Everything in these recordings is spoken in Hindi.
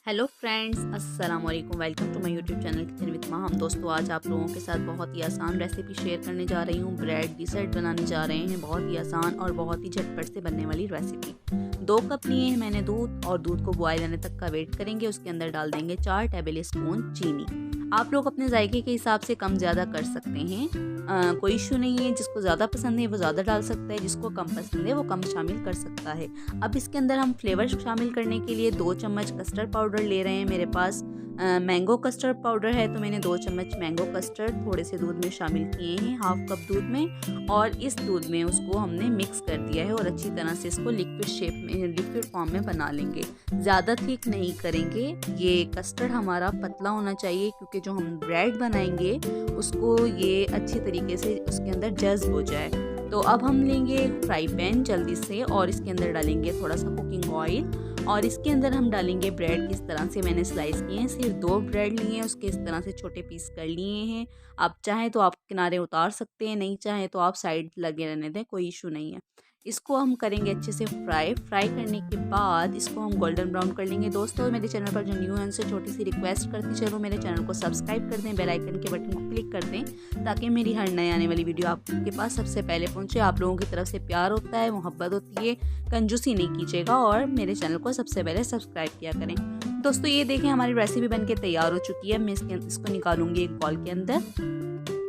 हेलो फ्रेंड्स, अस्सलाम वालेकुम। Welcome to my YouTube channel kitchen with Maham. दोस्तों, आज आप लोगों के साथ बहुत ही आसान रेसिपी शेयर करने जा रही हूँ। ब्रेड डिसर्ट बनाने जा रहे हैं। बहुत ही आसान और बहुत ही झटपट से बनने वाली रेसिपी। 2 कप लिए हैं मैंने दूध, और दूध को बॉयल आने तक का वेट करेंगे। उसके अंदर डाल देंगे 4 टेबल स्पून चीनी। आप लोग अपने जायके के हिसाब से कम ज़्यादा कर सकते हैं, कोई इशू नहीं है। जिसको ज़्यादा पसंद है वो ज़्यादा डाल सकता है, जिसको कम पसंद है वो कम शामिल कर सकता है। अब इसके अंदर हम फ्लेवर शामिल करने के लिए 2 चम्मच कस्टर्ड पाउडर ले रहे हैं। मेरे पास मैंगो कस्टर्ड पाउडर है, तो मैंने 2 चम्मच मैंगो कस्टर्ड थोड़े से दूध में शामिल किए हैं, हाफ कप दूध में। और इस दूध में उसको हमने मिक्स कर दिया है और अच्छी तरह से इसको लिक्विड शेप में, लिक्विड फॉर्म में बना लेंगे। ज़्यादा थिक नहीं करेंगे। ये कस्टर्ड हमारा पतला होना चाहिए, क्योंकि जो हम ब्रेड बनाएंगे उसको ये अच्छी तरीके से उसके अंदर जज्ब हो जाए। तो अब हम लेंगे एक फ्राई पैन जल्दी से, और इसके अंदर डालेंगे थोड़ा सा कुकिंग ऑयल, और इसके अंदर हम डालेंगे ब्रेड। किस तरह से मैंने स्लाइस किए हैं, सिर्फ 2 ब्रेड लिए हैं, उसके इस तरह से छोटे पीस कर लिए हैं। आप चाहें तो आप किनारे उतार सकते हैं, नहीं चाहें तो आप साइड लगे रहने दें, कोई इशू नहीं है। इसको हम करेंगे अच्छे से फ्राई करने के बाद इसको हम गोल्डन ब्राउन कर लेंगे। दोस्तों, मेरे चैनल पर जो न्यू है उनसे छोटी सी रिक्वेस्ट करती चलो, मेरे चैनल को सब्सक्राइब कर दें, बेल आइकन के बटन को क्लिक कर दें, ताकि मेरी हर नए आने वाली वीडियो आपके पास सबसे पहले पहुंचे। आप लोगों की तरफ से प्यार होता है, मोहब्बत होती है, कंजूसी नहीं कीजिएगा, और मेरे चैनल को सबसे पहले सब्सक्राइब किया करें। दोस्तों, ये देखें हमारी रेसिपी बनके तैयार हो चुकी है। मैं इसको निकालूंगी एक बॉल के अंदर।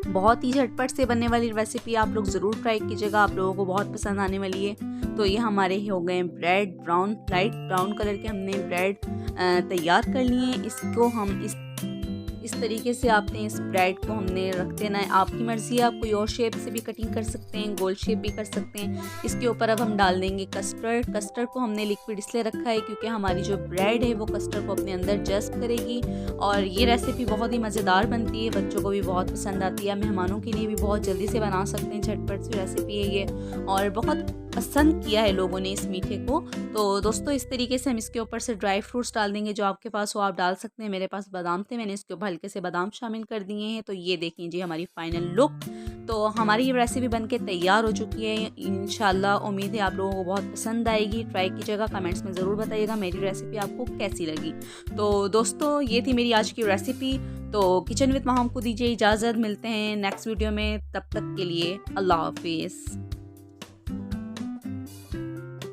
बहुत ही झटपट से बनने वाली रेसिपी आप लोग ज़रूर ट्राई कीजिएगा, आप लोगों को बहुत पसंद आने वाली है। तो ये हमारे हो गए bread brown, light brown colour के हमने ब्रेड तैयार कर लिए हैं। इसको हम इस तरीके से आपने इस ब्रेड को हमने रख देना है। आपकी मर्ज़ी है, आप कोई और शेप से भी कटिंग कर सकते हैं, गोल शेप भी कर सकते हैं। इसके ऊपर अब हम डाल देंगे कस्टर्ड। कस्टर्ड को हमने लिक्विड इसलिए रखा है क्योंकि हमारी जो ब्रेड है वो कस्टर्ड को अपने अंदर जज्ब करेगी, और ये रेसिपी बहुत ही मज़ेदार बनती है, बच्चों को भी बहुत पसंद आती है। मेहमानों के लिए भी बहुत जल्दी से बना सकते हैं, झटपट सी रेसिपी है ये, और बहुत पसंद किया है लोगों ने इस मीठे को। तो दोस्तों, इस तरीके से हम इसके ऊपर से ड्राई फ्रूट्स डाल देंगे। जो आपके पास हो आप डाल सकते हैं। मेरे पास बादाम थे, मैंने इसके ऊपर हल्के से बादाम शामिल कर दिए हैं। तो ये देख लीजिए हमारी फाइनल लुक। तो हमारी ये रेसिपी बनके तैयार हो चुकी है। इंशाल्लाह उम्मीद है आप लोगों को बहुत पसंद आएगी। ट्राई कीजिएगा, कमेंट्स में ज़रूर बताइएगा मेरी रेसिपी आपको कैसी लगी। तो दोस्तों, ये थी मेरी आज की रेसिपी। तो किचन विद माहम को दीजिए इजाज़त। मिलते हैं नेक्स्ट वीडियो में, तब तक के लिए अल्लाह हाफिज़।